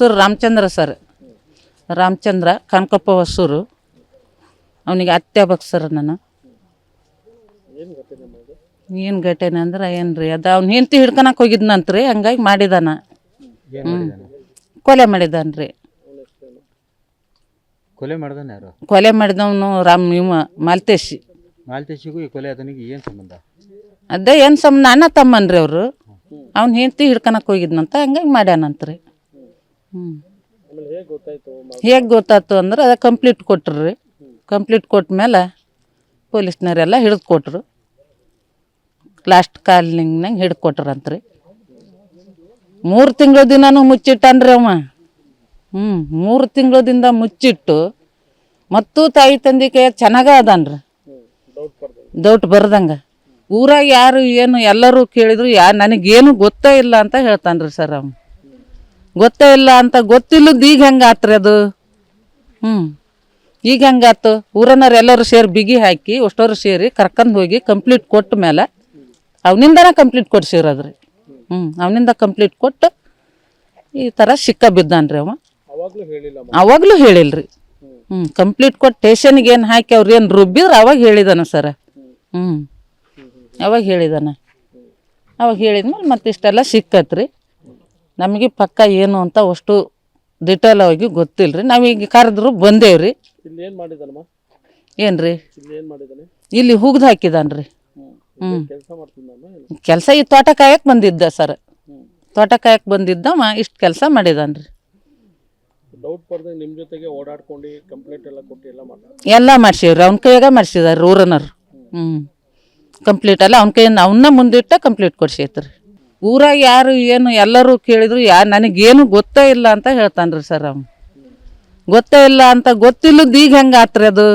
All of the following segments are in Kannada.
ಸರ್ ರಾಮಚಂದ್ರ ಸರ್ ರಾಮಚಂದ್ರ ಕನಕಪ್ಪ ಹೊಸೂರು ಅವನಿಗೆ ಅತ್ತೆ ಆಗ್ಬೇಕು ಸರ್ ನಾನು. ಏನು ಘಟನೆ ಅಂದ್ರೆ ಏನು ರೀ ಅದು ಅವ್ನು ಹೆಂಡತಿ ಹಿಡ್ಕೊಳಕ್ಕೆ ಹೋಗಿದ್ನಂತ್ರಿ, ಹಂಗಾಗಿ ಮಾಡಿದಾನ. ಕೊಲೆ ಮಾಡಿದಾನ್ರಿ. ಕೊಲೆ ಮಾಡ್ದಾನೆ ಯಾರು? ಕೊಲೆ ಮಾಡಿದವನು ಮಾಲ್ತೇಶಿಗೂ ಈ ಕೊಲೆ ಅದನಿಗೆ ಏನು ಸಂಬಂಧ? ಅದೇ ಏನು ಸಂಬಂಧ, ಅಣ್ಣ ತಮ್ಮನ್ರಿ ಅವರು. ಅವ್ನು ಹೆಂಡತಿ ಹಿಡ್ಕೊಳಕ್ಕೆ ಹೋಗಿದ್ನಂತ, ಹಂಗಾಗಿ ಮಾಡ್ಯಾನಂತ್ರಿ. ಹೇಗೆ ಗೊತ್ತಾಯ್ತು ಅಂದ್ರೆ ಅದ ಕಂಪ್ಲೀಟ್ ಕೊಟ್ರಿ. ಕಂಪ್ಲೀಟ್ ಕೊಟ್ಟ ಮೇಲೆ ಪೊಲೀಸ್ನವರೆಲ್ಲ ಹಿಡಿದು ಕೊಟ್ರು. ಲಾಸ್ಟ್ ಕಾಲಿಂಗ್ನಾಗ ಹಿಡ್ದು ಕೊಟ್ರಂತ್ರಿ. 3 ತಿಂಗಳ ದಿನನೂ ಮುಚ್ಚಿಟ್ಟನ್ರಿ ಅವ. 3 ತಿಂಗಳದಿಂದ ಮುಚ್ಚಿಟ್ಟು ಮತ್ತು ತಾಯಿ ತಂದೆ ಕೈ ಚೆನ್ನಾಗ ಅದನ್ರಿ, ಡೌಟ್ ಬರ್ದಂಗೆ. ಊರಾಗ ಯಾರು ಏನು ಎಲ್ಲರೂ ಕೇಳಿದ್ರು ನನಗೇನು ಗೊತ್ತೇ ಇಲ್ಲ ಅಂತ ಹೇಳ್ತಾನ್ರಿ ಸರ್. ಅವ್ನು ಗೊತ್ತೇ ಇಲ್ಲ ಅಂತ ಗೊತ್ತಿಲ್ಲದ ಈಗ ಹೆಂಗೆ ಆತ್ರಿ ಅದು? ಈಗ ಹೆಂಗೆ ಆತು? ಊರನ್ನವ್ರು ಎಲ್ಲರೂ ಸೇರಿ ಬಿಗಿ ಹಾಕಿ ಅಷ್ಟೋರು ಸೇರಿ ಕರ್ಕೊಂಡು ಹೋಗಿ ಕಂಪ್ಲೀಟ್ ಕೊಟ್ಟ ಮೇಲೆ ಅವನಿಂದನೇ ಕಂಪ್ಲೀಟ್ ಕೊಡ್ಸಿರೋದ್ರಿ. ಅವನಿಂದ ಕಂಪ್ಲೀಟ್ ಕೊಟ್ಟು ಈ ಥರ ಸಿಕ್ಕ ಬಿದ್ದಾನ್ರಿ ಅವ. ಅವಾಗಲೂ ಹೇಳಿಲ್ರಿ. ಕಂಪ್ಲೀಟ್ ಕೊಟ್ಟು ಸ್ಟೇಷನ್ಗೆ ಏನು ಹಾಕಿ ಅವ್ರು ಏನು ರುಬ್ಬಿದ್ರು ಅವಾಗ ಹೇಳಿದಾನ ಸರ. ಅವಾಗ ಹೇಳಿದಾನ. ಅವಾಗ ಹೇಳಿದ್ಮೇಲೆ ಮತ್ತೆ ಇಷ್ಟೆಲ್ಲ ಸಿಕ್ಕತ್ರಿ. ನಮಗೆ ಪಕ್ಕ ಏನು ಅಂತ ಅಷ್ಟು ಡಿಟೇಲ್ ಆಗಿ ಗೊತ್ತಿಲ್ರಿ. ನಾವೀಗ ಕರೆದ್ರು ಬಂದೇವ್ರಿ. ಏನ್ರಿ ಇಲ್ಲಿ ಹುಗ್ದು ಹಾಕಿದಾನ್ರಿ. ಕೆಲಸ ಈ ತೋಟ ಕಾಯಕ್ಕೆ ಬಂದಿದ್ದ ಸರ್. ತೋಟ ಕಾಯಕ್ಕೆ ಬಂದಿದ್ದವ ಇಷ್ಟು ಕೆಲಸ ಮಾಡಿದಾನ್ರಿ. ಎಲ್ಲ ಮಾಡ್ಸಿವ್ರಿ. ಅವ್ನ ಕೈಯಾಗ ಮಾಡ್ಸಿದಾರೆ ಊರನವ್ರು. ಕಂಪ್ಲೀಟ್ ಅಲ್ಲ ಅವ್ನ ಕೈಯಿಂದ ಅವನ್ನ ಮುಂದಿಟ್ಟ ಕಂಪ್ಲೀಟ್ ಕೊಡ್ಸೈತ್ರಿ. ಊರಾಗ ಯಾರು ಏನು ಎಲ್ಲರೂ ಕೇಳಿದ್ರು ನನಗೇನು ಗೊತ್ತೇ ಇಲ್ಲ ಅಂತ ಹೇಳ್ತಾನ್ರಿ ಸರ್. ಅವ್ನು ಗೊತ್ತೇ ಇಲ್ಲ ಅಂತ ಗೊತ್ತಿಲ್ಲದ ಈಗ ಹೆಂಗೆ ಆತ್ರಿ ಅದು?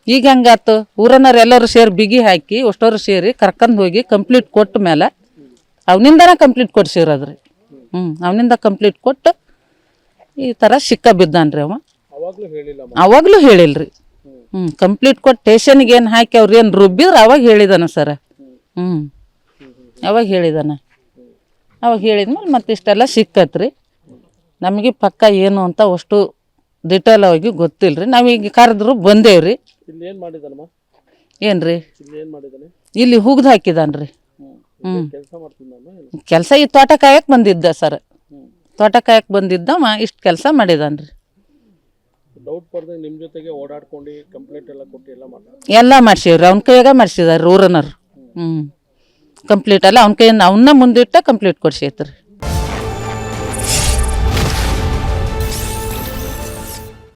ಈಗ ಹೆಂಗೆ ಆತು? ಊರನ್ನವ್ರು ಎಲ್ಲರೂ ಸೇರಿ ಬಿಗಿ ಹಾಕಿ ಅಷ್ಟೋರು ಸೇರಿ ಕರ್ಕೊಂಡು ಹೋಗಿ ಕಂಪ್ಲೀಟ್ ಕೊಟ್ಟ ಮೇಲೆ ಅವನಿಂದನೇ ಕಂಪ್ಲೀಟ್ ಕೊಡ್ಸಿರೋದ್ರಿ. ಅವನಿಂದ ಕಂಪ್ಲೀಟ್ ಕೊಟ್ಟು ಈ ಥರ ಸಿಕ್ಕ ಬಿದ್ದಾನ್ರಿ ಅವ. ಅವಾಗಲೂ ಹೇಳಿಲ್ರಿ. ಕಂಪ್ಲೀಟ್ ಕೊಟ್ಟು ಸ್ಟೇಷನ್ಗೆ ಏನು ಹಾಕಿ ಅವ್ರು ಏನು ರುಬ್ಬಿದ್ರು ಅವಾಗ ಹೇಳಿದಾನ ಸರ. ಅವಾಗ ಹೇಳಿದಾನ. ಅವಾಗ ಹೇಳಿದ್ಮೇಲೆ ಮತ್ತೆ ಇಷ್ಟೆಲ್ಲ ಸಿಕ್ಕತ್ರಿ. ನಮಗೆ ಪಕ್ಕ ಏನು ಅಂತ ಅಷ್ಟು ಡಿಟೇಲ್ ಆಗಿ ಗೊತ್ತಿಲ್ರಿ. ನಾವೀಗ ಕರೆದ್ರು ಬಂದೇವ್ರಿ. ಏನ್ರಿ ಇಲ್ಲಿ ಹುಗ್ದು ಹಾಕಿದಾನ್ರಿ. ಕೆಲಸ ಈ ತೋಟ ಕಾಯಕ್ಕೆ ಬಂದಿದ್ದ ಸರ್. ತೋಟ ಕಾಯಕ್ಕೆ ಬಂದಿದ್ದವ ಇಷ್ಟು ಕೆಲಸ ಮಾಡಿದಾನ್ರಿ. ಎಲ್ಲ ಮಾಡ್ಸಿವ್ರಿ. ಅವ್ನ ಕೈಯಾಗ ಮಾಡ್ಸಿದಾರೆ ಊರನವ್ರು. ಕಂಪ್ಲೀಟ್ ಅಲ್ಲ ಅವ್ನ ಕೈಯಿಂದ ಅವನ್ನ ಮುಂದಿಟ್ಟ ಕಂಪ್ಲೀಟ್ ಕೊಡ್ಸೈತ್ರಿ.